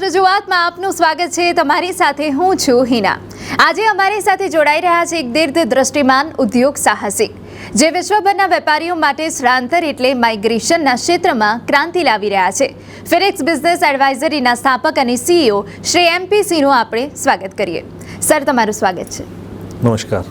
રજૂઆતમાં આપનું સ્વાગત છે। તમારી સાથે હું છું હિના। આજે અમારી સાથે જોડાઈ રહ્યા છે એક દીર્ઘદ્રષ્ટિમાન ઉદ્યોગ સાહસિક જે વિશ્વભરના વેપારીઓ માટે સ્થળાંતર એટલે માઇગ્રેશનના ક્ષેત્રમાં ક્રાંતિ લાવી રહ્યા છે। ફિનિક્સ બિઝનેસ એડવાઇઝરીના સ્થાપક અને સીઈઓ શ્રી MP સિંહનું આપણે સ્વાગત કરીએ। સર, તમારું સ્વાગત છે। નમસ્કાર।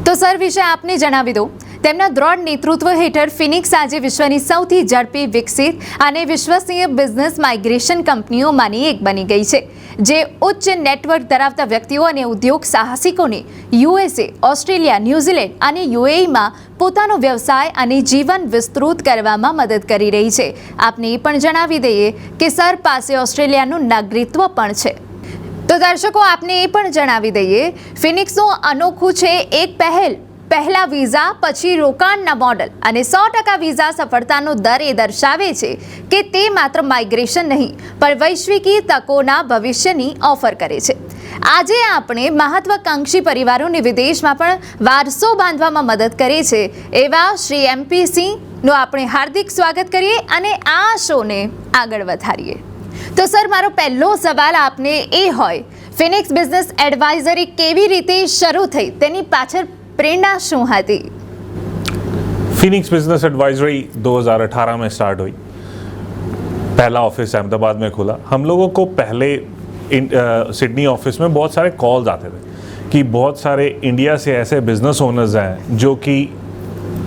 તો સર, વિશે આપને જણાવી દો। તેમના દ્રઢ નેતૃત્વ હેઠળ ફિનિક્સ આજે વિશ્વની સૌથી ઝડપી વિકસિત અને વિશ્વસનીય બિઝનેસ માઇગ્રેશન કંપનીઓમાંની એક બની ગઈ છે, જે ઉચ્ચ નેટવર્ક ધરાવતા વ્યક્તિઓ અને ઉદ્યોગ સાહસિકોને USA, ઓસ્ટ્રેલિયા, ન્યૂઝીલેન્ડ અને UAEમાં પોતાનો વ્યવસાય અને જીવન વિસ્તૃત કરવામાં મદદ કરી રહી છે। આપને એ પણ જણાવી દઈએ કે સર પાસે ઓસ્ટ્રેલિયાનું નાગરિકત્વ પણ છે। તો દર્શકો, આપને એ પણ જણાવી દઈએ, ફિનિક્સનું અનોખું છે એક પહેલા વિઝા પછી રોકાણના મોડલ અને 100% વિઝા સફળતાનો દર એ દર્શાવે છે કે તે માત્ર માઇગ્રેશન નહીં પણ વૈશ્વિકી તકોના ભવિષ્યની ઓફર કરે છે। આજે આપણે મહત્વાકાંક્ષી પરિવારોને વિદેશમાં પણ વારસો બાંધવામાં મદદ કરે છે એવા શ્રી MP સિંહનું આપણે હાર્દિક સ્વાગત કરીએ અને આ શોને આગળ વધારીએ। તો સર, મારો પહેલો સવાલ આપને એ હોય, ફિનિક્સ બિઝનેસ એડવાઇઝરી કેવી રીતે શરૂ થઈ, તેની પાછળ प्रेरणा शू थी? फिनिक्स बिजनेस एडवाइजरी 2018 में स्टार्ट हुई। पहला ऑफिस अहमदाबाद में खुला। हम लोगों को पहले सिडनी ऑफिस में बहुत सारे कॉल्स आते थे कि बहुत सारे इंडिया से ऐसे बिजनेस ओनर्स हैं जो कि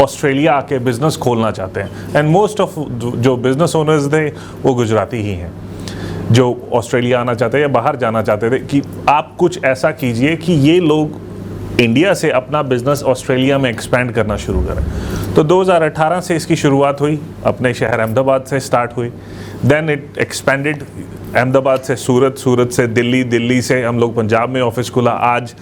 ऑस्ट्रेलिया आके बिजनेस खोलना चाहते हैं, एंड मोस्ट ऑफ जो बिजनेस ओनर्स थे वो गुजराती ही हैं जो ऑस्ट्रेलिया आना चाहते हैं या बाहर जाना चाहते थे कि आप कुछ ऐसा कीजिए कि ये लोग इंडिया से अपना बिजनेस ऑस्ट्रेलिया में एक्सपेंड करना शुरू करें। तो 2018 से इसकी शुरुआत हुई। अपने शहर अहमदाबाद से स्टार्ट हुई, देन इट एक्सपेंडेड अहमदाबाद से सूरत, सूरत से दिल्ली, दिल्ली से हम लोग पंजाब में ऑफिस खुला। आज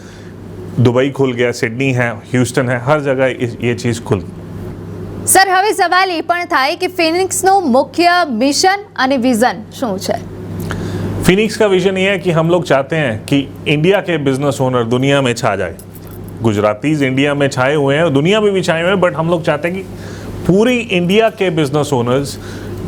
दुबई खुल गया, सिडनी है, ह्यूस्टन है, हर जगह ये चीज़ खुल गई। सर, हवे सवाल ये पण थाय कि फिनिक्सनो मुख्य मिशन અને विजन શું છે? फिनिक्स का विजन ये है कि हम लोग चाहते हैं कि इंडिया के बिजनेस ओनर दुनिया में छा जाए। गुजरातीज इंडिया में छाए हुए हैं, दुनिया में भी छाए हुए हैं, बट हम लोग चाहते हैं कि पूरी इंडिया के बिजनेस ओनर्स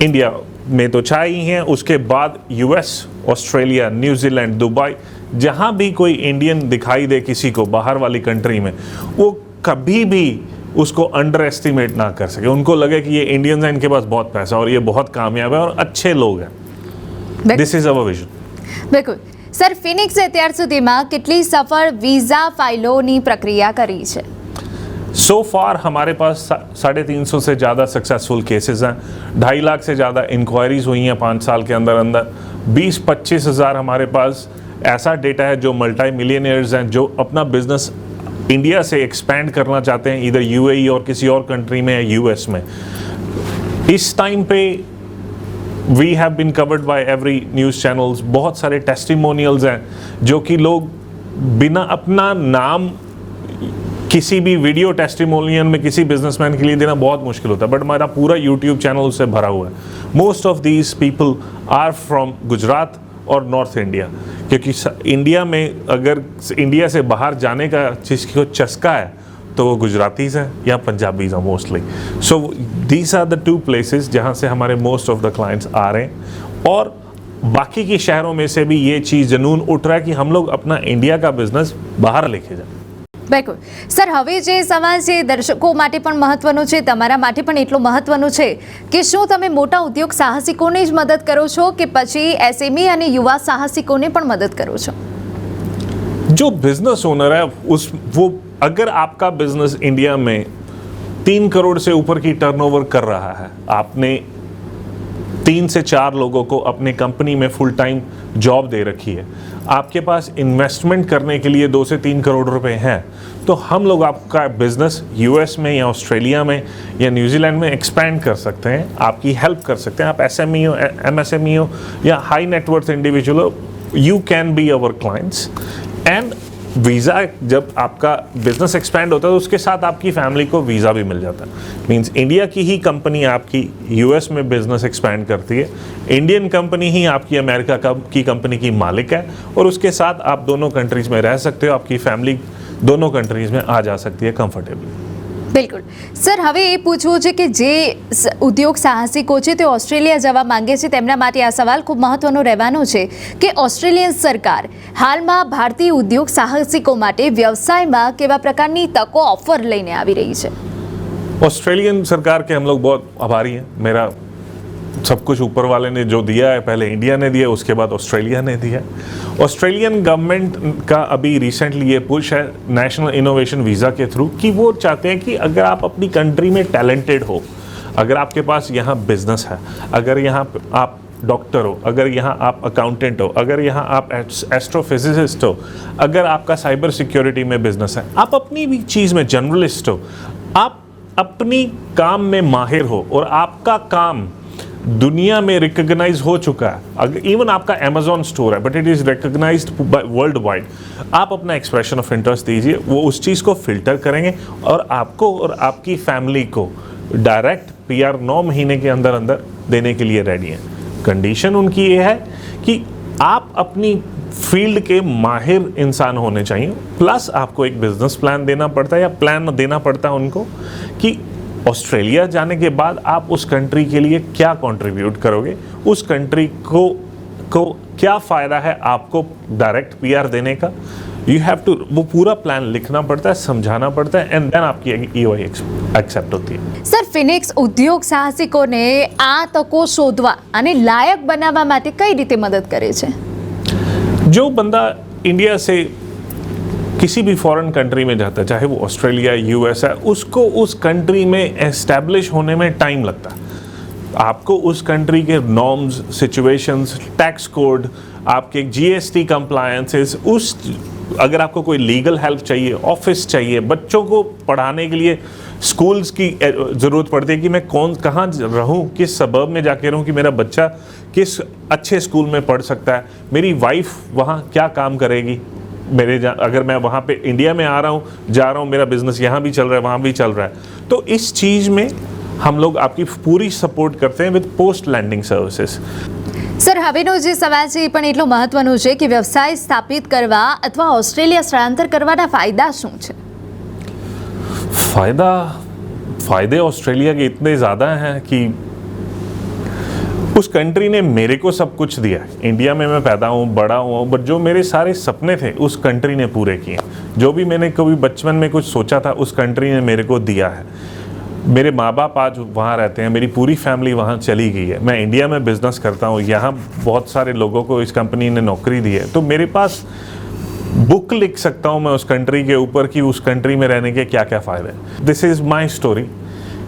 इंडिया में तो छाए ही हैं, उसके बाद US, ऑस्ट्रेलिया, न्यूजीलैंड, दुबई, जहाँ भी कोई इंडियन दिखाई दे किसी को बाहर वाली कंट्री में, वो कभी भी उसको अंडर एस्टिमेट ना कर सके। उनको लगे कि ये इंडियंस हैं, इनके पास बहुत पैसा और ये बहुत कामयाब है और अच्छे लोग हैं। This is our vision. बिल्कुल सर, फिनिक्स અત્યાર સુધીમાં કેટલી સફળ વીઝા ફાઇલોની પ્રક્રિયા કરી છે? सो फार हमारे पास 350 से ज़्यादा सक्सेसफुल केसेस हैं। 2.5 लाख से ज़्यादा इंक्वायरीज हुई हैं 5 साल के अंदर अंदर। 20-25 हज़ार हमारे पास ऐसा डेटा है जो मल्टी मिलियनियर्स हैं जो अपना बिजनेस इंडिया से एक्सपेंड करना चाहते हैं, इधर UAE और किसी और कंट्री में या US में। इस टाइम पे we have been covered by every news channels. बहुत सारे टेस्टिमोनियल्स हैं जो कि लोग बिना अपना नाम किसी भी वीडियो टेस्टिमोनियल में किसी बिजनेसमैन के लिए देना बहुत मुश्किल होता है, बट हमारा पूरा YouTube चैनल उससे भरा हुआ है। Most of these people are from Gujarat और नॉर्थ इंडिया, क्योंकि इंडिया में अगर इंडिया से बाहर जाने का जिसको चस्का है तो वो गुजरातीज हैं या पंजाबीज हैं mostly. So these are the 2 places जहाँ से हमारे मोस्ट ऑफ द क्लाइंट्स आ रहे हैं, और बाकी के शहरों में से भी ये चीज़ जनून उठ रहा है कि हम लोग अपना इंडिया का बिजनेस बाहर लेके जाए। बिल्कुल सर, હવે જે સવાલ છે દર્શકો માટે પણ મહત્વનો છે, તમારા માટે પણ એટલો મહત્વનો છે કે શું તમે મોટા ઉદ્યોગ સાહસિકોને જ મદદ કરો છો કે પછી SME અને યુવા સાહસિકોને પણ મદદ કરો છો? जो बिजनेस ओनर है वो अगर आपका बिजनेस इंडिया में 3 करोड़ से ऊपर की टर्नओवर कर रहा है, आपने 3 से 4 लोगों को अपने कंपनी में फुल टाइम जॉब दे रखी है, आपके पास इन्वेस्टमेंट करने के लिए 2 से 3 करोड़ रुपए हैं, तो हम लोग आपका बिजनेस US में या ऑस्ट्रेलिया में या न्यूजीलैंड में एक्सपैंड कर सकते हैं, आपकी हेल्प कर सकते हैं। आप SME हो, MSME हो या हाई नेटवर्थ इंडिविजुअल हो, you can be our clients. And visa, जब आपका बिजनेस एक्सपैंड होता है तो उसके साथ आपकी फैमिली को वीज़ा भी मिल जाता है। मींस इंडिया की ही कंपनी आपकी US में बिजनेस एक्सपैंड करती है, इंडियन कंपनी ही आपकी अमेरिका की कंपनी की मालिक है, और उसके साथ आप दोनों कंट्रीज़ में रह सकते हो, आपकी फैमिली दोनों कंट्रीज़ में आ जा सकती है कंफर्टेबली। બિલકુલ સર, હવે એ પૂછવું છે કે જે ઉદ્યોગ સાહસિકો છે તે ઓસ્ટ્રેલિયા જવા માંગે છે તેમના માટે આ સવાલ ખૂબ મહત્વનો રહેવાનો છે કે ઓસ્ટ્રેલિયન સરકાર હાલમાં ભારતીય ઉદ્યોગ સાહસિકો માટે વ્યવસાયમાં કેવા પ્રકારની તકો ઓફર લઈને આવી રહી છે? ऑस्ट्रेलियन सरकार के हम लोग बहुत आभारी हैं। मेरा सब कुछ ऊपर वाले ने जो दिया है, पहले इंडिया ने दिया, उसके बाद ऑस्ट्रेलिया ने दिया। ऑस्ट्रेलियन गवर्नमेंट का अभी रिसेंटली ये पुश है नेशनल इनोवेशन वीज़ा के थ्रू कि वो चाहते हैं कि अगर आप अपनी कंट्री में टैलेंटेड हो, अगर आपके पास यहाँ बिजनेस है, अगर यहाँ आप डॉक्टर हो, अगर यहाँ आप अकाउंटेंट हो, अगर यहाँ आप एस्ट्रोफिजिसिस्ट हो, अगर आपका साइबर सिक्योरिटी में बिजनेस है, आप अपनी भी चीज़ में जर्नलिस्ट हो, आप अपनी काम में माहिर हो और आपका काम दुनिया में रिकग्नाइज हो चुका है, अगर इवन आपका अमेजोन स्टोर है but it is recognised world wide, आप अपना एक्सप्रेशन ऑफ इंटरेस्ट दीजिए, वो उस चीज़ को फिल्टर करेंगे और आपको और आपकी फैमिली को डायरेक्ट PR 9 महीने के अंदर अंदर देने के लिए रेडी हैं। कंडीशन उनकी ये है कि आप अपनी फील्ड के माहिर इंसान होने चाहिए, प्लस आपको एक बिजनेस प्लान देना पड़ता है या प्लान देना पड़ता है उनको कि ऑस्ट्रेलिया जाने के बाद आप उस कंट्री के लिए क्या कंट्रीब्यूट करोगे, उस कंट्री को क्या फ़ायदा है आपको डायरेक्ट PR देने का। यू हैव टू, वो पूरा प्लान लिखना पड़ता है, समझाना पड़ता है, एंड देन आपकी EOI एक्सेप्ट होती है। સર, ફિનિક્સ ઉદ્યોગ સાહસિકોને આ તકો શોધવા અને લાયક બનાવવા માટે કઈ રીતે મદદ કરે છે? जो बंदा इंडिया से किसी भी फॉरेन कंट्री में जाता है, चाहे वो ऑस्ट्रेलिया US है, उसको उस कंट्री में एस्टैब्लिश होने में टाइम लगता है। आपको उस कंट्री के नॉर्म्स, सिचुएशंस, टैक्स कोड, आपके GST कंप्लायंसेस, अगर आपको कोई लीगल हेल्प चाहिए, ऑफिस चाहिए, बच्चों को पढ़ाने के लिए स्कूल्स की ज़रूरत पड़ती है कि मैं कहाँ रहूँ, किस सबब में जाके रहूँ कि मेरा बच्चा किस अच्छे स्कूल में पढ़ सकता है, मेरी वाइफ वहाँ क्या काम करेगी, अगर मैं वहाँ पे इंडिया में आ रहा हूँ, जा रहा हूँ, मेरा बिजनेस यहाँ भी चल रहा है, वहाँ भी चल रहा है, तो इस चीज़ में हम लोग आपकी पूरी सपोर्ट करते हैं with post landing services. Sir, હવેનો જે સવાલ છે એ પણ એટલો મહત્વનો છે કે વ્યવસાય સ્થાપિત કરવા અથવા ઓસ્ટ્રેલિયા સ્થળાંતર કરવાના ફાયદા શું છે? फ़ायदे ऑस्ट्रेलिया के इतने ज़्यादा हैं कि उस कंट्री ने मेरे को सब कुछ दिया। इंडिया में मैं पैदा हूँ, बड़ा हुआ, बट जो मेरे सारे सपने थे उस कंट्री ने पूरे किए। जो भी मैंने कभी बचपन में कुछ सोचा था उस कंट्री ने मेरे को दिया है। मेरे माँ बाप आज वहाँ रहते हैं, मेरी पूरी फैमिली वहाँ चली गई है। मैं इंडिया में बिज़नेस करता हूँ, यहाँ बहुत सारे लोगों को इस कंपनी ने नौकरी दी है, तो मेरे पास बुक लिख सकता हूँ मैं उस कंट्री के ऊपर कि उस कंट्री में रहने के क्या क्या फ़ायदे हैं। दिस इज़ माई स्टोरी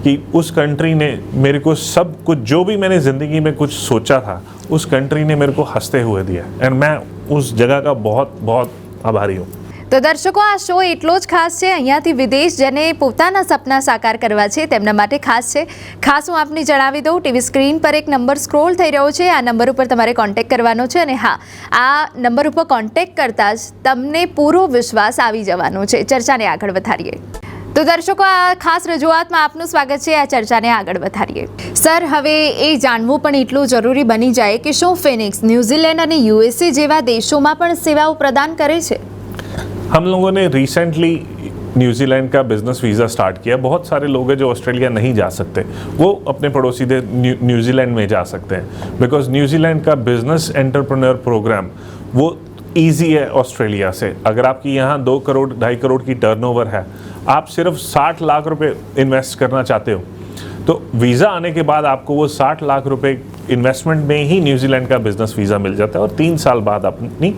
कि उस कंट्री ने मेरे को सब कुछ, जो भी मैंने ज़िंदगी में कुछ सोचा था, उस कंट्री ने मेरे को हंसते हुए दिया, एंड मैं उस जगह का बहुत बहुत आभारी हूँ। તો દર્શકો, આ શો એટલો જ ખાસ છે, અહીંયાથી વિદેશ જેને પોતાના સપના સાકાર કરવા છે તેમના માટે ખાસ છે। ખાસ હું આપને જણાવી દઉં, ટીવી સ્ક્રીન પર એક નંબર સ્ક્રોલ થઈ રહ્યો છે, આ નંબર ઉપર તમારે કોન્ટેક્ટ કરવાનો છે અને હા, આ નંબર ઉપર કોન્ટેક્ટ કરતાં જ તમને પૂરો વિશ્વાસ આવી જવાનો છે। ચર્ચાને આગળ વધારીએ। તો દર્શકો, આ ખાસ રજૂઆતમાં આપનું સ્વાગત છે, આ ચર્ચાને આગળ વધારીએ। સર, હવે એ જાણવું પણ એટલું જરૂરી બની જાય કે શું ફિનિક્સ ન્યૂઝીલેન્ડ અને USA જેવા દેશોમાં પણ સેવાઓ પ્રદાન કરે છે? हम लोगों ने रिसेंटली न्यूजीलैंड का बिज़नेस वीज़ा स्टार्ट किया। बहुत सारे लोग हैं जो ऑस्ट्रेलिया नहीं जा सकते, वो अपने पड़ोसी देश न्यूजीलैंड में जा सकते हैं, बिकॉज न्यूजीलैंड का बिज़नेस एंटरप्रेन्योर प्रोग्राम वो ईजी है ऑस्ट्रेलिया से। अगर आपकी यहाँ 2 करोड़ 2.5 करोड़ की टर्नओवर है, आप सिर्फ 60 लाख रुपए इन्वेस्ट करना चाहते हो, तो वीज़ा आने के बाद आपको वो 60 लाख रुपए इन्वेस्टमेंट में ही न्यूजीलैंड का बिज़नेस वीज़ा मिल जाता है और 3 साल बाद आप अपनी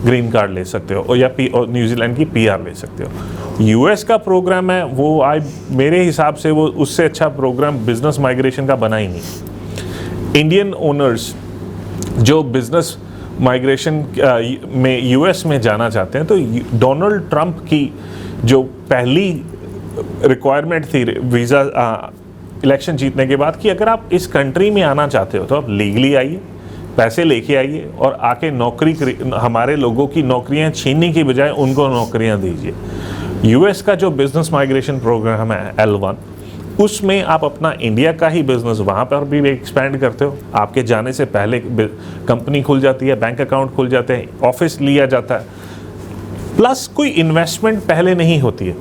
ग्रीन कार्ड ले सकते हो और या न्यूजीलैंड की PR ले सकते हो। US का प्रोग्राम है वो मेरे हिसाब से वो उससे अच्छा प्रोग्राम बिज़नेस माइग्रेशन का बना ही नहीं। इंडियन ओनर्स जो बिज़नेस माइग्रेशन में US में जाना चाहते हैं, तो डोनाल्ड ट्रंप की जो पहली रिक्वायरमेंट थी वीज़ा इलेक्शन जीतने के बाद कि अगर आप इस कंट्री में आना चाहते हो तो आप लीगली आइए, पैसे लेके आइए और आके नौकरी, हमारे लोगों की नौकरियां छीनने की बजाय उनको नौकरियां दीजिए। US का जो बिज़नेस माइग्रेशन प्रोग्राम है L1, उसमें आप अपना इंडिया का ही बिज़नेस वहाँ पर भी एक्सपेंड करते हो। आपके जाने से पहले कंपनी खुल जाती है, बैंक अकाउंट खुल जाते हैं, ऑफिस लिया जाता है, प्लस कोई इन्वेस्टमेंट पहले नहीं होती है।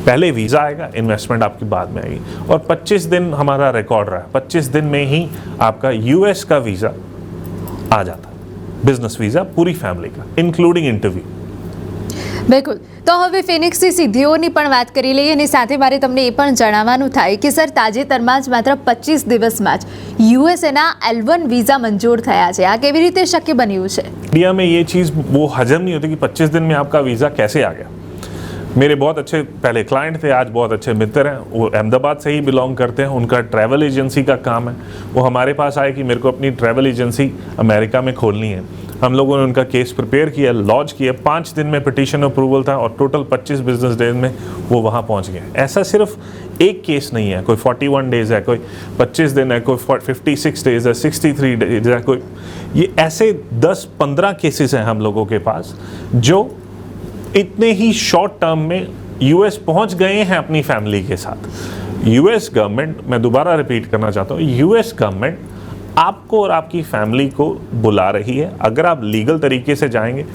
पहले वीज़ा आएगा, इन्वेस्टमेंट आपकी बाद में आएगी। और 25 दिन हमारा रिकॉर्ड रहा, 25 दिन में ही आपका यूएस का वीज़ा आ जाता, બિઝનેસ વિઝા પૂરી ફેમિલી કા ઇન્ક્લુડિંગ ઇન્ટરવ્યૂ। બિલકુલ, તો હવે ફિનિક્સની સિદ્ધિઓની પણ વાત કરી લઈએ અને સાથે મારે તમને એ પણ જણાવવાનું થાય કે સર તાજેતરમાં જ માત્ર 25 દિવસમાં જ યુએસએના L1 વીઝા મંજૂર થયા છે। આ કેવી રીતે શક્ય બન્યું છે? इंडिया में ये चीज़ वो हजम नहीं होती कि 25 दिन में आपका वीज़ा कैसे आ गया। मेरे बहुत अच्छे पहले क्लाइंट थे, आज बहुत अच्छे मित्र हैं, वो अहमदाबाद से ही बिलोंग करते हैं, उनका ट्रैवल एजेंसी का काम है। वो हमारे पास आए कि मेरे को अपनी ट्रैवल एजेंसी अमेरिका में खोलनी है। हम लोगों ने उनका केस प्रिपेयर किया, लॉन्च किया, 5 दिन में पिटीशन अप्रूवल था और टोटल 25 बिजनेस डेज में वो वहाँ पहुँच गए। ऐसा सिर्फ एक केस नहीं है, कोई 41 डेज़ है, कोई 25 दिन है, कोई 56 डेज़ है, 63 डेज़ है, कोई ये ऐसे 10-15 केसेस हैं हम लोगों के पास जो इतने ही शॉर्ट टर्म में यूएस पहुंच गए हैं अपनी फैमिली के साथ। यूएस गवर्नमेंट, मैं दोबारा रिपीट करना चाहता हूँ, यूएस गवर्नमेंट आपको और आपकी फैमिली को बुला रही है। अगर आप लीगल तरीके से जाएंगे,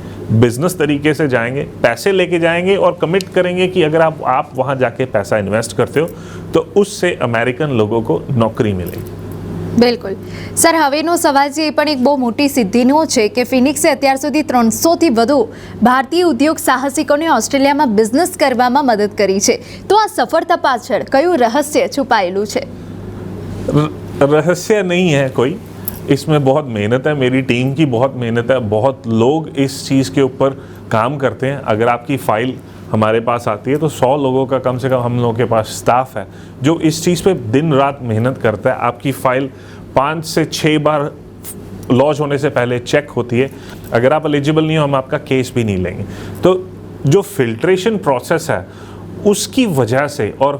बिजनेस तरीके से जाएंगे, पैसे लेके जाएंगे और कमिट करेंगे कि अगर आप वहाँ जाके पैसा इन्वेस्ट करते हो तो उससे अमेरिकन लोगों को नौकरी मिलेगी। બિલકુલ સર, હવેનો સવાલ છે એ પણ એક બહુ મોટી સિદ્ધિનો છે કે ફિનિક્સે અત્યાર સુધી 300થી વધુ ભારતીય ઉદ્યોગ સાહસિકોને ઓસ્ટ્રેલિયામાં બિઝનેસ કરવામાં મદદ કરી છે। તો આ સફળતા પાછળ કયું રહસ્ય છુપાયેલું છે? रहस्य नहीं है कोई, इसमें बहुत मेहनत है, मेरी टीम की बहुत मेहनत है, बहुत लोग इस चीज़ के ऊपर काम करते हैं। अगर आपकी फ़ाइल हमारे पास आती है तो 100 लोगों का कम से कम हम लोगों के पास स्टाफ है जो इस चीज़ पे दिन रात मेहनत करता है। आपकी फ़ाइल 5 से 6 बार लॉन्च होने से पहले चेक होती है। अगर आप एलिजिबल नहीं हो हम आपका केस भी नहीं लेंगे। तो जो फिल्ट्रेशन प्रोसेस है उसकी वजह से और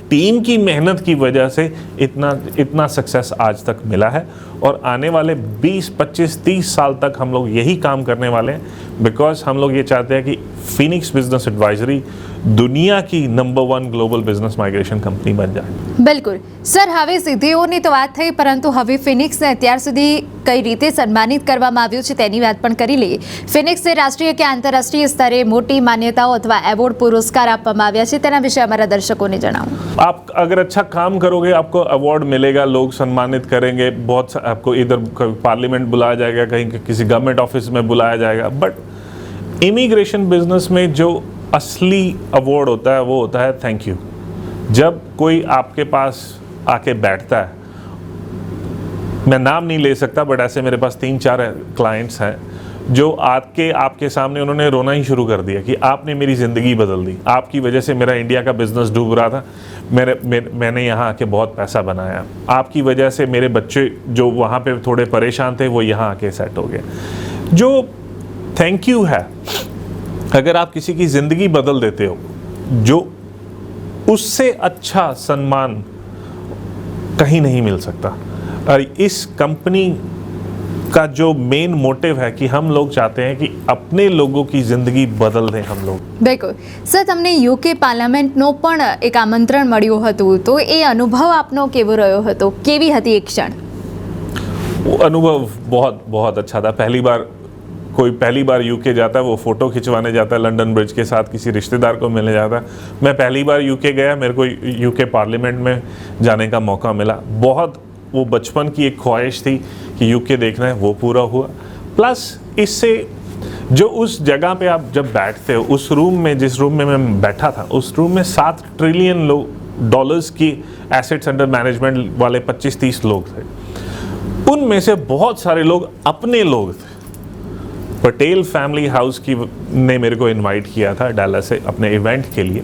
टीम की मेहनत की वजह से इतना सक्सेस आज तक मिला है और आने वाले 20, 25, 30 साल तक हम लोग यही काम करने वाले हैं, बिकॉज हम लोग ये चाहते हैं कि फिनिक्स बिजनेस एडवाइजरी दुनिया की number 1 global business migration company बन जाए। બિલકુલ સર, હવે સિદ્ધિઓની તો વાત થઈ, પરંતુ હવે ફિનિક્સને અત્યાર સુધી કઈ રીતે સન્માનિત કરવામાં આવ્યું છે તેની વાત પણ કરી લઈએ। ફિનિક્સને રાષ્ટ્રીય કે આંતરરાષ્ટ્રીય સ્તરે મોટી માન્યતાઓ અથવા એવોર્ડ પુરસ્કાર આપવામાં આવ્યા છે, તેના વિશે અમારા દર્શકોને જણાવો। आप अगर अच्छा काम करोगे आपको अवार्ड मिलेगा, लोग सम्मानित करेंगे, बहुत आपको इधर पार्लियामेंट बुलाया जाएगा, कहीं किसी गवर्नमेंट ऑफिस में बुलाया जाएगा। बट इमिग्रेशन बिजनेस में जो असली अवार्ड होता है वो होता है थैंक यू। जब कोई आपके पास आके बैठता है, मैं नाम नहीं ले सकता बट ऐसे मेरे पास 3-4 क्लाइंट्स हैं जो आके आपके सामने उन्होंने रोना ही शुरू कर दिया कि आपने मेरी ज़िंदगी बदल दी, आपकी वजह से मेरा इंडिया का बिज़नेस डूब रहा था, मैंने यहाँ आके बहुत पैसा बनाया, आपकी वजह से मेरे बच्चे जो वहाँ पे थोड़े परेशान थे वो यहाँ आके सेट हो गए। जो थैंक यू है, अगर आप किसी की ज़िंदगी बदल देते हो, जो उससे अच्छा सम्मान कहीं नहीं मिल सकता। और इस कंपनी का जो मेन मोटिव है कि हम लोग चाहते हैं कि अपने लोगों की ज़िंदगी बदल दें हम लोग। બિલકુલ સર, તમને યુકે પાર્લામેન્ટનો પણ એક આમંત્રણ મળ્યું હતું, તો એ અનુભવ આપનો કેવો રહ્યો હતો? કેવી હતી એ ક્ષણ? वो अनुभव बहुत बहुत अच्छा था। पहली बार यूके जाता है, वो फ़ोटो खिंचवाने जाता है लंदन ब्रिज के साथ, किसी रिश्तेदार को मिलने जाता है। मैं पहली बार यूके गया, मेरे को यूके पार्लियामेंट में जाने का मौका मिला। बहुत वो बचपन की एक ख्वाहिश थी कि यूके देखना है, वो पूरा हुआ। प्लस इससे जो उस जगह पे आप जब बैठते हो, उस रूम में, जिस रूम में मैं बैठा था, उस रूम में 7 ट्रिलियन डॉलर्स की एसेट्स अंडर मैनेजमेंट वाले 25-30 लोग थे। उनमें से बहुत सारे लोग अपने लोग थे। पटेल फैमिली हाउस की ने मेरे को इनवाइट किया था डैलस से अपने इवेंट के लिए।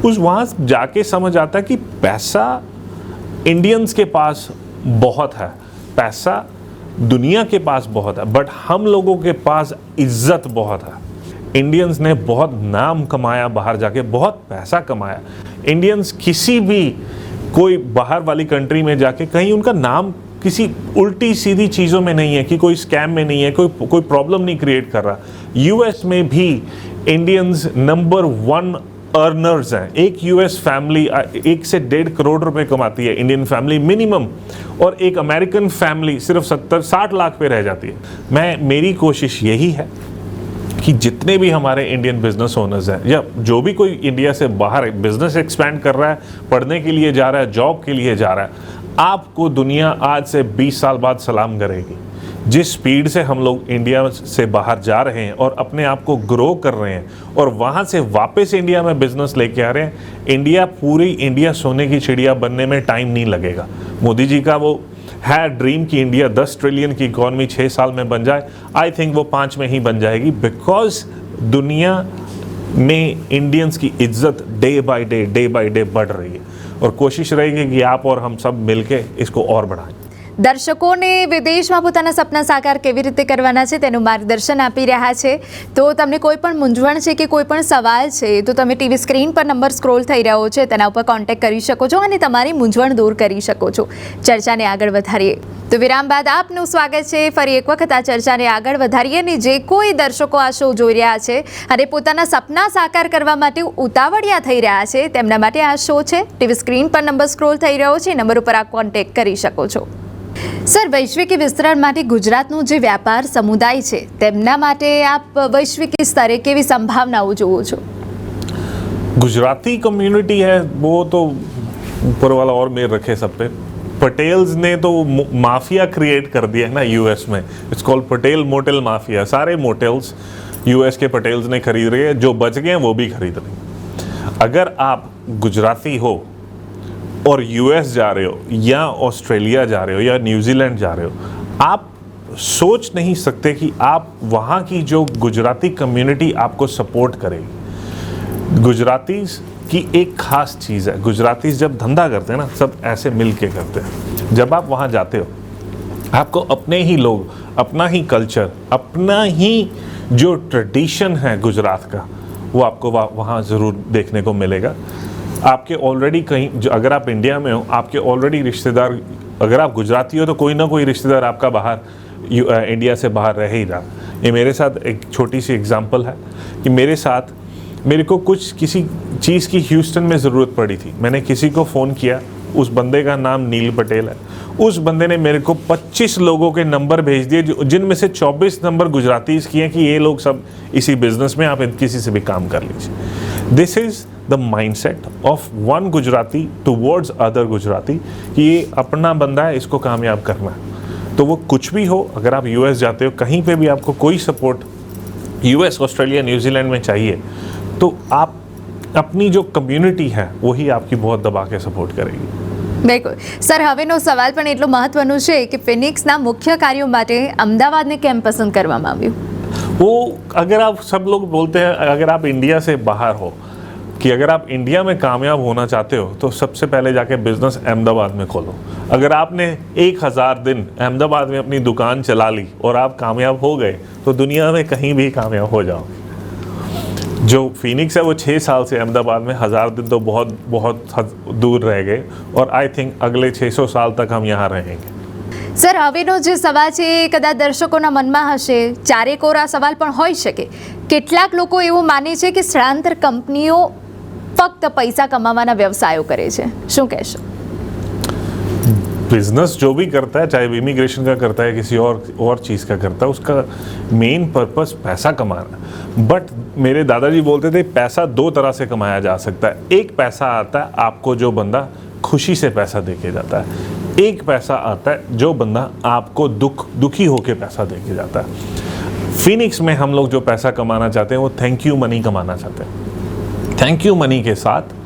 वहाँ जाके समझ आता है कि पैसा इंडियंस के पास बहुत है, पैसा दुनिया के पास बहुत है, बट हम लोगों के पास इज्जत बहुत है। इंडियंस ने बहुत नाम कमाया, बाहर जाके बहुत पैसा कमाया। इंडियंस किसी भी कोई बाहर वाली कंट्री में जाके कहीं उनका नाम किसी उल्टी सीधी चीज़ों में नहीं है, कि कोई स्कैम में नहीं है, कोई प्रॉब्लम नहीं क्रिएट कर रहा। यूएस में भी इंडियंस नंबर 1 अर्नर्स हैं। एक यूएस फैमिली 1 से 1.5 करोड़ रुपए कमाती है, इंडियन फैमिली मिनिमम, और एक अमेरिकन फैमिली सिर्फ 70-60 लाख पे रह जाती है। मेरी कोशिश यही है कि जितने भी हमारे इंडियन बिजनेस ओनर्स हैं या जो भी कोई इंडिया से बाहर बिजनेस एक्सपैंड कर रहा है, पढ़ने के लिए जा रहा है, जॉब के लिए जा रहा है, आपको दुनिया आज से 20 साल बाद सलाम करेगी। जिस स्पीड से हम लोग इंडिया से बाहर जा रहे हैं और अपने आप को ग्रो कर रहे हैं और वहाँ से वापस इंडिया में बिजनेस लेके आ रहे हैं, पूरी इंडिया सोने की चिड़िया बनने में टाइम नहीं लगेगा। मोदी जी का वो है ड्रीम कि इंडिया 10 ट्रिलियन की इकॉनमी 6 साल में बन जाए। आई थिंक वो 5 में ही बन जाएगी, बिकॉज दुनिया में इंडियन्स की इज्जत डे बाय डे बढ़ रही है और कोशिश रहेगी कि आप और हम सब मिलके इसको और बढ़ाएं। દર્શકોને વિદેશમાં પોતાના સપના સાકાર કેવી રીતે કરવાના છે તેનું માર્ગદર્શન આપી રહ્યા છે। તો તમને કોઈ પણ મૂંઝવણ છે કે કોઈ પણ સવાલ છે તો તમે ટીવી સ્ક્રીન પર નંબર સ્ક્રોલ થઈ રહ્યો છે તેના ઉપર કોન્ટેક્ટ કરી શકો છો અને તમારી મૂંઝવણ દૂર કરી શકો છો। ચર્ચાને આગળ વધારીએ તો વિરામ બાદ આપનું સ્વાગત છે ફરી એક વખત આ ચર્ચાને આગળ વધારીએ અને જે કોઈ દર્શકો આ શો જોઈ રહ્યા છે અને પોતાના સપના સાકાર કરવા માટે ઉતાવળિયા થઈ રહ્યા છે તેમના માટે આ શો છે। ટીવી સ્ક્રીન પર નંબર સ્ક્રોલ થઈ રહ્યો છે, નંબર ઉપર આપ કોન્ટેક્ટ કરી શકો છો। સર, વૈશ્વિક વિસ્તરણ માટે ગુજરાતનો જે વ્યાપાર સમુદાય છે તેમના માટે આપ વૈશ્વિક સ્તરે કેવી સંભાવનાઓ જુઓ છો? गुजराती कम्युनिटी है वो तो ऊपर वाला और मेल रखे सब पे। पटेल्स ने तो माफिया क्रिएट कर दिया है ना यूएस में। It's called Patel motel mafia. सारे मोटेल्स यूएस के पटेल्स ने खरीद रहे हैं, जो बच गए हैं वो भी खरीद रहे हैं। अगर आप गुजराती हो और यूएस जा रहे हो या ऑस्ट्रेलिया जा रहे हो या न्यूजीलैंड जा रहे हो, आप सोच नहीं सकते कि आप वहाँ की जो गुजराती कम्युनिटी आपको सपोर्ट करेगी। गुजरातीज़ की एक ख़ास चीज़ है, गुजरातीज़ जब धंधा करते हैं ना सब ऐसे मिल के करते हैं। जब आप वहाँ जाते हो आपको अपने ही लोग, अपना ही कल्चर, अपना ही जो ट्रेडिशन है गुजरात का वो आपको वहाँ ज़रूर देखने को मिलेगा। आपके ऑलरेडी कहीं अगर आप इंडिया में हो, आपके ऑलरेडी रिश्तेदार, अगर आप गुजराती हो तो कोई ना कोई रिश्तेदार आपका बाहर इंडिया से बाहर रह ही रहा। ये मेरे साथ एक छोटी सी एग्जांपल है कि मेरे को कुछ किसी चीज़ की ह्यूस्टन में ज़रूरत पड़ी थी। मैंने किसी को फ़ोन किया, उस बंदे का नाम नील पटेल है। उस बंदे ने मेरे को 25 लोगों के नंबर भेज दिए जिनमें से 24 नंबर गुजरातीज़ किए कि ये लोग सब इसी बिज़नेस में, आप किसी से भी काम कर लीजिए। This is the mindset of one Gujarati towards other Gujarati कि ये अपना बंदा है, इसको कामयाब करना है। तो वो कुछ भी हो, अगर आप यूएस जाते हो, कहीं पे भी आपको कोई सपोर्ट यूएस, ऑस्ट्रेलिया, न्यूजीलैंड में चाहिए तो आप अपनी जो कम्युनिटी है वही आपकी बहुत दबा के सपोर्ट करेगी। બિલકુલ સર, હવેનો સવાલ પણ એટલો મહત્વનો છે કે ફિનિક્સના મુખ્ય કાર્યો માટે અમદાવાદને કેમ પસંદ કરવામાં આવ્યું? वो अगर आप सब लोग बोलते हैं, अगर आप इंडिया से बाहर हो, कि अगर आप इंडिया में कामयाब होना चाहते हो तो सबसे पहले जाके बिजनेस अहमदाबाद में खोलो। अगर आपने 1000 दिन अहमदाबाद में अपनी दुकान चला ली और आप कामयाब हो गए तो दुनिया में कहीं भी कामयाब हो जाओगे। जो फिनिक्स है वो 6 साल से अहमदाबाद में, 1000 दिन तो बहुत बहुत दूर रह गए और आई थिंक अगले 600 साल तक हम यहाँ रहेंगे। સર, હવેનો જે સવાલ છે એ કદાચ દર્શકોના મનમાં હશે, ચારેકોર આ સવાલ પણ હોઈ શકે। કેટલાક લોકો એવું માને છે કે સ્થળાંતર કંપનીઓ ફક્ત પૈસા કમાવાના વ્યવસાયો કરે છે, શું કહેશો? बिजनेस जो भी करता है, चाहे इमिग्रेशन का करता है, किसी और चीज़ का करता है, उसका मेन पर्पस पैसा कमाना है। बट मेरे दादाजी बोलते थे पैसा 2 तरह से कमाया जा सकता है। एक पैसा आता है आपको जो बंदा खुशी से पैसा देके जाता है, एक पैसा आता है जो बंदा आपको दुखी होके पैसा देके जाता है। फिनिक्स में हम लोग जो पैसा कमाना चाहते हैं वो थैंक यू मनी कमाना चाहते हैं। थैंक यू मनी के साथ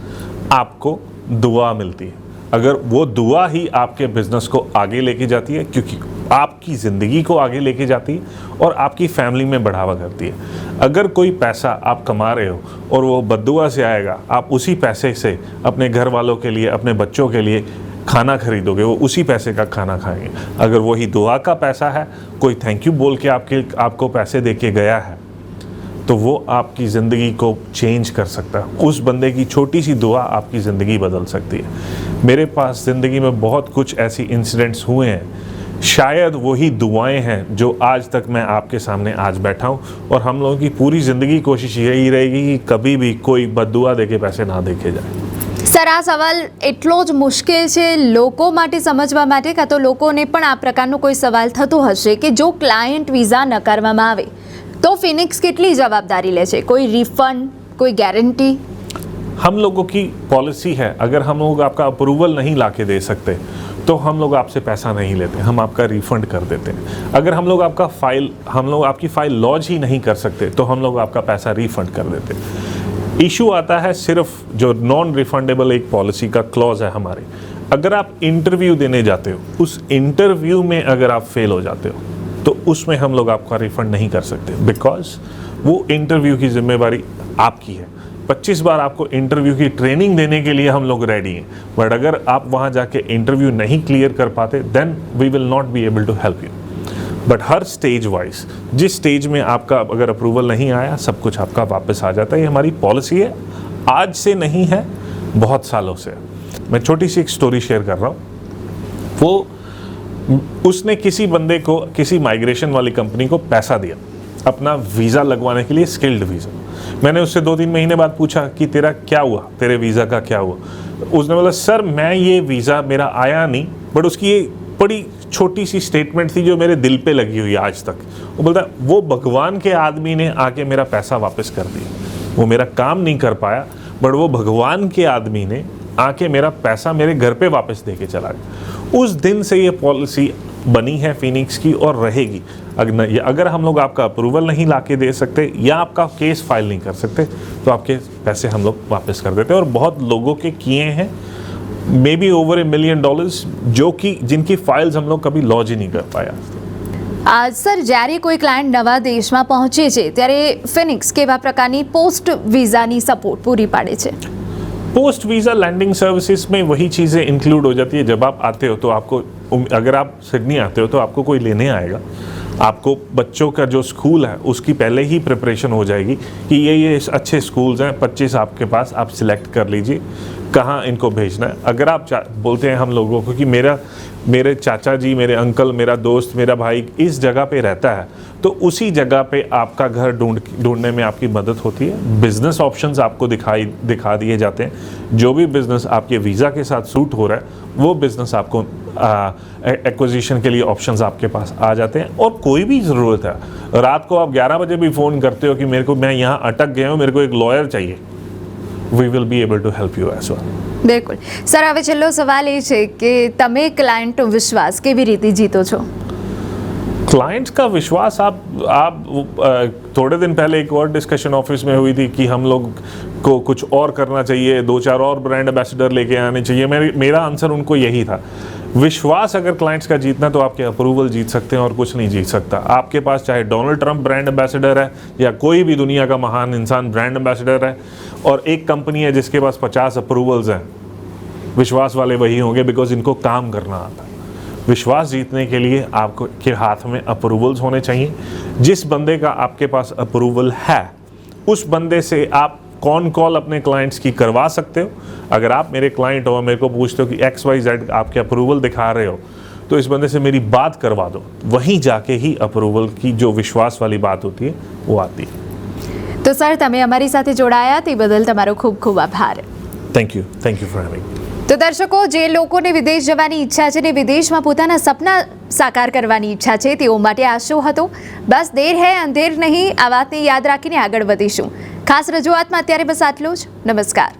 आपको दुआ मिलती है। अगर वो दुआ ही आपके बिजनेस को आगे लेके जाती है, क्योंकि आपकी ज़िंदगी को आगे लेके जाती है और आपकी फैमिली में बढ़ावा करती है। अगर कोई पैसा आप कमा रहे हो और वो बद्दुआ से आएगा, आप उसी पैसे से अपने घर वालों के लिए, अपने बच्चों के लिए खाना खरीदोगे, वो उसी पैसे का खाना खाएंगे। अगर वही दुआ का पैसा है, कोई थैंक यू बोल के आपको पैसे दे के गया है, तो वो आपकी ज़िंदगी को चेंज कर सकता है। उस बंदे की छोटी सी दुआ आपकी ज़िंदगी बदल सकती है। मेरे पास ज़िंदगी में बहुत कुछ ऐसी इंसिडेंट्स हुए हैं, शायद वही दुआएं हैं जो आज तक मैं आपके सामने आज बैठा हूँ। और हम लोगों की पूरी ज़िंदगी कोशिश यही रहेगी कि कभी भी कोई बद्दुआ दे के पैसे ना देखे जाए। સર, આ સવાલ એટલો જ મુશ્કેલ છે લોકો માટે સમજવા માટે, કાં તો લોકોને પણ આ પ્રકારનો કોઈ સવાલ થતો હશે કે જો ક્લાયન્ટ વિઝા નકારવામાં આવે તો ફિનિક્સ કેટલી જવાબદારી લે છે? કોઈ રિફંડ, કોઈ ગેરંટી? हम लोगों की पॉलिसी है, अगर हम लोग आपका अप्रूवल नहीं ला के दे सकते तो हम लोग आपसे पैसा नहीं लेते, हम आपका रिफंड कर देते हैं। अगर हम लोग आपकी फ़ाइल लॉन्च ही नहीं कर सकते तो हम लोग आपका पैसा रिफंड कर देते हैं। इशू आता है सिर्फ जो नॉन रिफंडेबल एक पॉलिसी का क्लॉज है हमारी, अगर आप इंटरव्यू देने जाते हो, उस इंटरव्यू में अगर आप फेल हो जाते हो तो उसमें हम लोग आपका रिफंड नहीं कर सकते, बिकॉज वो इंटरव्यू की जिम्मेवारी आपकी है। 25 बार आपको इंटरव्यू की ट्रेनिंग देने के लिए हम लोग रेडी हैं, बट अगर आप वहाँ जाके इंटरव्यू नहीं क्लियर कर पाते then we will not be able to help you. But हर स्टेज वाइज, जिस स्टेज में आपका अगर अप्रूवल नहीं आया, सब कुछ आपका वापस आ जाता है। ये हमारी पॉलिसी है, आज से नहीं है, बहुत सालों से। मैं छोटी सी एक स्टोरी शेयर कर रहा हूँ। उसने किसी बंदे को, किसी माइग्रेशन वाली कंपनी को पैसा दिया अपना वीज़ा लगवाने के लिए, स्किल्ड वीज़ा। मैंने उससे 2-3 महीने बाद पूछा कि तेरा क्या हुआ, तेरे वीज़ा का क्या हुआ? उसने बोला सर मैं ये वीज़ा मेरा आया नहीं, बट उसकी ये बड़ी छोटी सी स्टेटमेंट थी जो मेरे दिल पे लगी हुई है आज तक। वो बोलता वो भगवान के आदमी ने आके मेरा पैसा वापस कर दिया। वो मेरा काम नहीं कर पाया, बट वो भगवान के आदमी ने आके मेरा पैसा मेरे घर पे वापस दे के चला गया। उस दिन से ये पॉलिसी बनी है फिनिक्स की और रहेगी। अगर हम लोग आपका अप्रूवल नहीं लाके दे सकते या आपका केस फाइल नहीं कर सकते तो आपके पैसे हम लोग वापस कर देते हैं। और बहुत लोगों के किए हैं, मे बी ओवर $1 million, जो कि जिनकी फाइल्स हम लोग कभी लॉन्च ही नहीं कर पाया। સર, જ્યારે કોઈ ક્લાયન્ટ નવા દેશમાં પહોંચે છે ત્યારે ફિનિક્સ કેવા પ્રકારની પોસ્ટ વિઝાની સપોર્ટ પૂરી પાડે છે? पोस्ट वीज़ा लैंडिंग सर्विसेज में वही चीज़ें इंक्लूड हो जाती है। जब आप आते हो तो आपको, अगर आप सिडनी आते हो तो आपको कोई लेने आएगा, आपको बच्चों का जो स्कूल है उसकी पहले ही प्रिपरेशन हो जाएगी कि ये अच्छे स्कूल्स हैं, 25 आपके पास, आप सिलेक्ट कर लीजिए कहाँ इनको भेजना है। अगर आप बोलते हैं हम लोगों को कि मेरे चाचा जी, मेरे अंकल, मेरा दोस्त, मेरा भाई इस जगह पे रहता है, तो उसी जगह पे आपका घर ढूंढने में आपकी मदद होती है। बिजनेस ऑप्शंस आपको दिखा दिए जाते हैं। जो भी बिजनेस आपके वीज़ा के साथ सूट हो रहा है वो बिजनेस आपको एक्विजिशन के लिए ऑप्शंस आपके पास आ जाते हैं। और कोई भी ज़रूरत है, रात को आप 11 बजे भी फ़ोन करते हो कि मैं यहाँ अटक गया हूँ, मेरे को एक लॉयर चाहिए, we will be able to help you as well. બિલકુલ સર, હવે છેલ્લો સવાલ એ છે કે તમે ક્લાયન્ટનો વિશ્વાસ કેવી રીતે જીતો છો? क्लाइंट्स का विश्वास आप थोड़े दिन पहले एक और डिस्कशन ऑफिस में हुई थी कि हम लोग को कुछ और करना चाहिए, 2-4 और ब्रांड एम्बेसडर लेके आने चाहिए। मेरा आंसर उनको यही था, विश्वास अगर क्लाइंट्स का जीतना तो आपके अप्रूवल जीत सकते हैं और कुछ नहीं जीत सकता। आपके पास चाहे डोनाल्ड ट्रंप ब्रांड एम्बेसडर है या कोई भी दुनिया का महान इंसान ब्रांड एम्बेसडर है, और एक कंपनी है जिसके पास 50 अप्रूवल्स हैं, विश्वास वाले वही होंगे, बिकॉज इनको काम करना आता है। विश्वास जीतने के लिए आपको के हाथ में अप्रूवल्स होने चाहिए। जिस बंदे का आपके पास अप्रूवल है उस बंदे से आप कॉल अपने क्लाइंट्स की करवा सकते हो। अगर आप मेरे क्लाइंट हो, मेरे को पूछते हो कि XYZ आपके अप्रूवल दिखा रहे हो, तो इस बंदे से मेरी बात करवा दो। वहीं जाके ही अप्रूवल की जो विश्वास वाली बात होती है वो आती है। તો સર, તમે અમારી સાથે જોડાયા તે બદલ તમારો ખૂબ ખૂબ આભાર. Thank you for having. તો દર્શકો, જે લોકોને વિદેશ જવાની ઈચ્છા છે ને વિદેશમાં પોતાના સપના સાકાર કરવાની ઈચ્છા છે તેઓ માટે આ શો હતો. બસ દેર હૈ અંધેર નહીં, આ વાતને યાદ રાખીને આગળ વધીશું. ખાસ રજૂઆતમાં અત્યારે બસ આટલું જ. નમસ્કાર.